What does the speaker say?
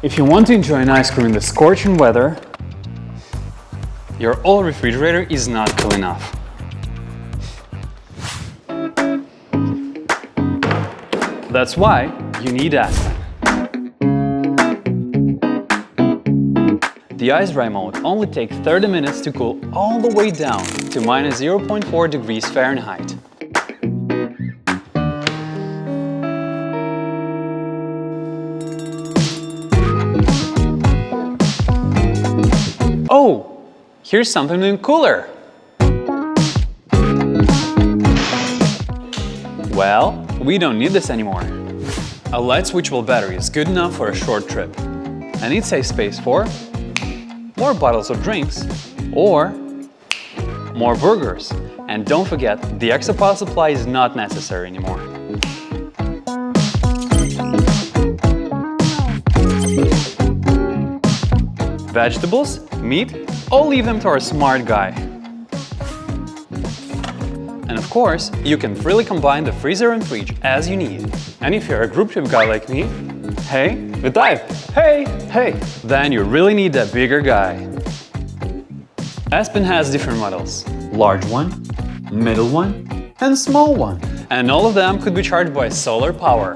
If you want to enjoy an ice cream in the scorching weather, your old refrigerator is not cool enough. That's why you need Aspen. The ice dry mode only takes 30 minutes to cool all the way down to minus 0.4 degrees Fahrenheit. Oh, here's something even cooler. Well, we don't need this anymore. A light switchable battery is good enough for a short trip. And it saves space for more bottles of drinks or more burgers. And don't forget, the extra power supply is not necessary anymore. Vegetables, meat, I'll leave them to our smart guy. And of course, you can freely combine the freezer and fridge as you need. And if you're a group trip guy like me, hey, вітаю! Hey, then you really need that bigger guy. Aspen has different models. Large one, middle one, and small one. And all of them could be charged by solar power.